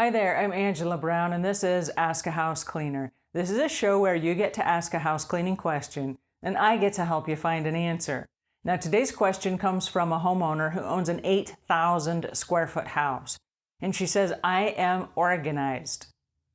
Hi there, I'm Angela Brown and this is Ask a House Cleaner. This is a show where you get to ask a house cleaning question and I get to help you find an answer. Now today's question comes from a homeowner who owns an 8,000 square foot house. And she says, I am organized.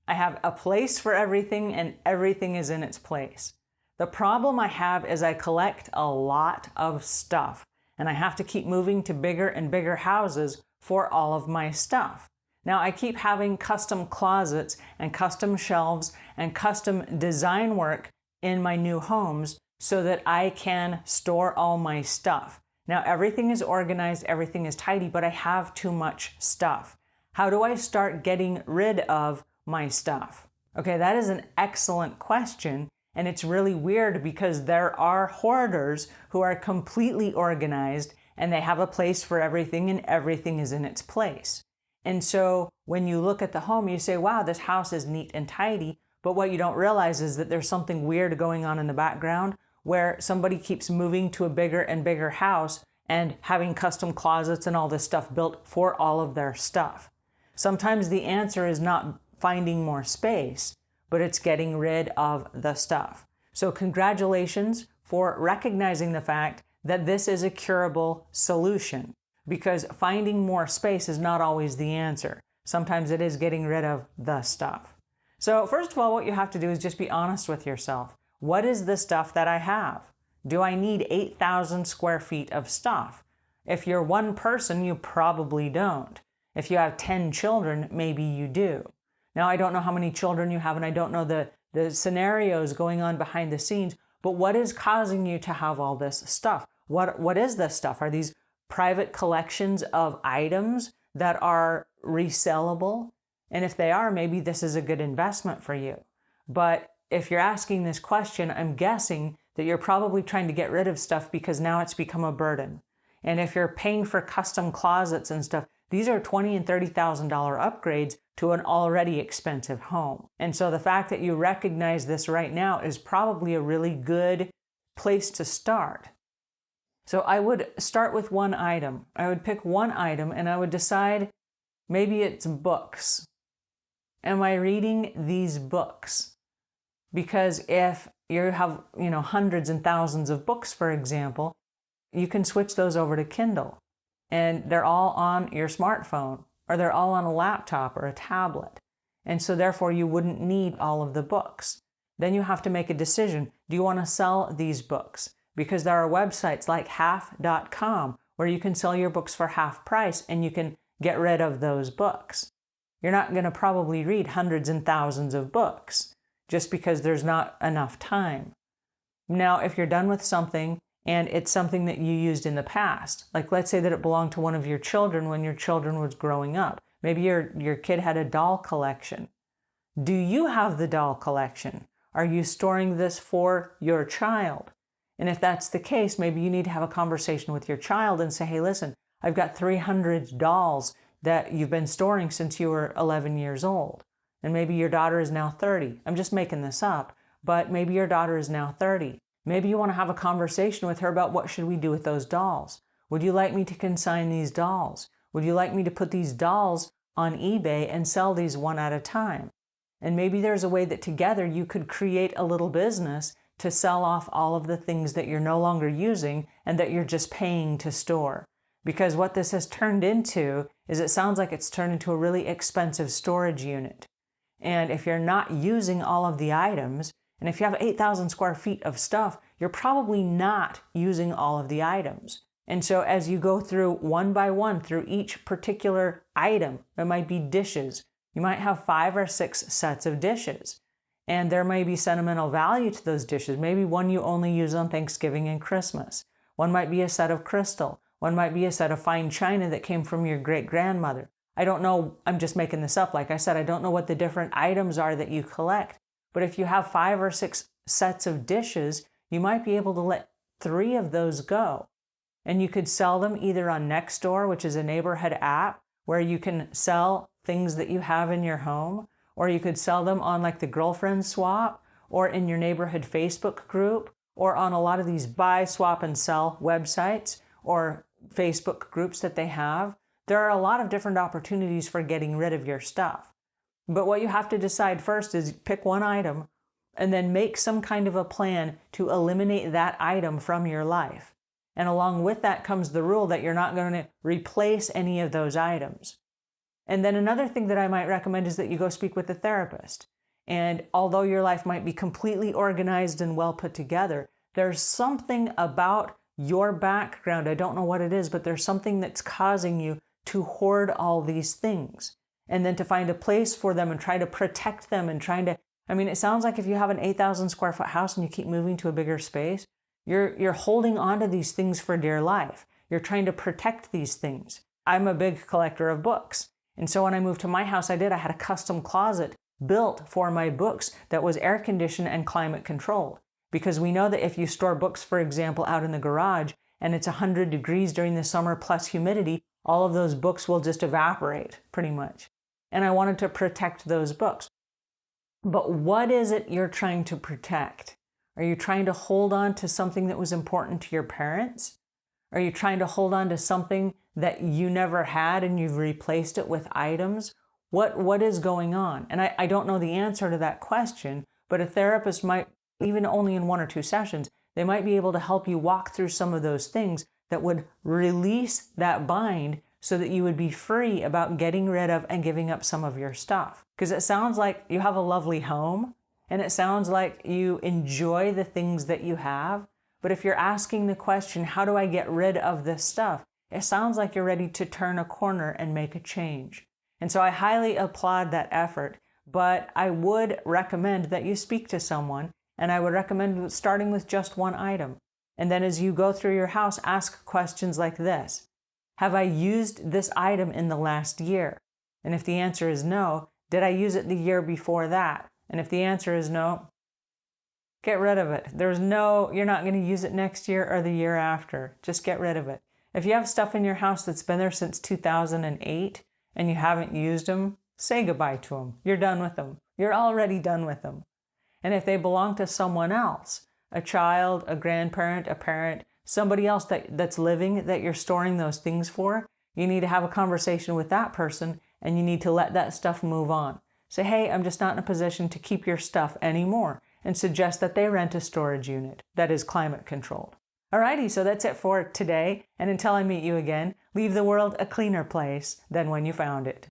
I have a place for everything and everything is in its place. The problem I have is I collect a lot of stuff and I have to keep moving to bigger and bigger houses for all of my stuff. Now I keep having custom closets and custom shelves and custom design work in my new homes so that I can store all my stuff. Now everything is organized, everything is tidy, but I have too much stuff. How do I start getting rid of my stuff? Okay, that is an excellent question, and it's really weird because there are hoarders who are completely organized and they have a place for everything and everything is in its place. And so when you look at the home, you say, wow, this house is neat and tidy. But what you don't realize is that there's something weird going on in the background where somebody keeps moving to a bigger and bigger house and having custom closets and all this stuff built for all of their stuff. Sometimes the answer is not finding more space, but it's getting rid of the stuff. So congratulations for recognizing the fact that this is a curable solution, because finding more space is not always the answer. Sometimes it is getting rid of the stuff. So first of all, what you have to do is just be honest with yourself. What is the stuff that I have? Do I need 8,000 square feet of stuff? If you're one person, you probably don't. If you have 10 children, maybe you do. Now, I don't know how many children you have, and I don't know the scenarios going on behind the scenes, but what is causing you to have all this stuff? What is this stuff? Are these private collections of items that are resellable? And if they are, maybe this is a good investment for you. But if you're asking this question, I'm guessing that you're probably trying to get rid of stuff because now it's become a burden. And if you're paying for custom closets and stuff, these are $20,000 and $30,000 upgrades to an already expensive home. And so the fact that you recognize this right now is probably a really good place to start. So I would start with one item. I would pick one item and I would decide maybe it's books. Am I reading these books? Because if you have, hundreds and thousands of books, for example, you can switch those over to Kindle and they're all on your smartphone or they're all on a laptop or a tablet. And so therefore you wouldn't need all of the books. Then you have to make a decision. Do you want to sell these books? Because there are websites like half.com where you can sell your books for half price and you can get rid of those books. You're not going to probably read hundreds and thousands of books just because there's not enough time. Now, if you're done with something and it's something that you used in the past, like let's say that it belonged to one of your children when your children was growing up. Maybe your kid had a doll collection. Do you have the doll collection? Are you storing this for your child? And if that's the case, maybe you need to have a conversation with your child and say, hey, listen, I've got 300 dolls that you've been storing since you were 11 years old. And maybe your daughter is now 30. I'm just making this up, but maybe your daughter is now 30. Maybe you want to have a conversation with her about what should we do with those dolls. Would you like me to consign these dolls? Would you like me to put these dolls on eBay and sell these one at a time? And maybe there's a way that together you could create a little business to sell off all of the things that you're no longer using and that you're just paying to store. Because what this has turned into is it sounds like it's turned into a really expensive storage unit. And if you're not using all of the items, and if you have 8,000 square feet of stuff, you're probably not using all of the items. And so as you go through one by one through each particular item, it might be dishes. You might have 5 or 6 sets of dishes. And there may be sentimental value to those dishes. Maybe one you only use on Thanksgiving and Christmas. One might be a set of crystal. One might be a set of fine china that came from your great-grandmother. I don't know, I'm just making this up. Like I said, I don't know what the different items are that you collect. But if you have 5 or 6 sets of dishes, you might be able to let 3 of those go. And you could sell them either on Nextdoor, which is a neighborhood app, where you can sell things that you have in your home, or you could sell them on like the girlfriend swap, or in your neighborhood Facebook group, or on a lot of these buy, swap, and sell websites, or Facebook groups that they have. There are a lot of different opportunities for getting rid of your stuff. But what you have to decide first is pick one item and then make some kind of a plan to eliminate that item from your life. And along with that comes the rule that you're not going to replace any of those items. And then another thing that I might recommend is that you go speak with a therapist. And although your life might be completely organized and well put together, there's something about your background, I don't know what it is, but there's something that's causing you to hoard all these things. And then to find a place for them and try to protect them and trying to, it sounds like if you have an 8,000 square foot house and you keep moving to a bigger space, you're holding on to these things for dear life. You're trying to protect these things. I'm a big collector of books. And so when I moved to my house, I had a custom closet built for my books that was air conditioned and climate controlled. Because we know that if you store books, for example, out in the garage and it's 100 degrees during the summer plus humidity, all of those books will just evaporate pretty much. And I wanted to protect those books. But what is it you're trying to protect? Are you trying to hold on to something that was important to your parents? Are you trying to hold on to something that you never had and you've replaced it with items? What is going on? And I don't know the answer to that question, but a therapist might, even only in 1 or 2 sessions, they might be able to help you walk through some of those things that would release that bind so that you would be free about getting rid of and giving up some of your stuff. Because it sounds like you have a lovely home and it sounds like you enjoy the things that you have. But if you're asking the question, how do I get rid of this stuff? It sounds like you're ready to turn a corner and make a change. And so I highly applaud that effort, but I would recommend that you speak to someone, and I would recommend starting with just one item. And then as you go through your house, ask questions like this. Have I used this item in the last year? And if the answer is no, did I use it the year before that? And if the answer is no, get rid of it. You're not going to use it next year or the year after. Just get rid of it. If you have stuff in your house that's been there since 2008 and you haven't used them, say goodbye to them. You're done with them. You're already done with them. And if they belong to someone else, a child, a grandparent, a parent, somebody else that's living that you're storing those things for, you need to have a conversation with that person and you need to let that stuff move on. Say, hey, I'm just not in a position to keep your stuff anymore, and suggest that they rent a storage unit that is climate controlled. Alrighty, so that's it for today. And until I meet you again, leave the world a cleaner place than when you found it.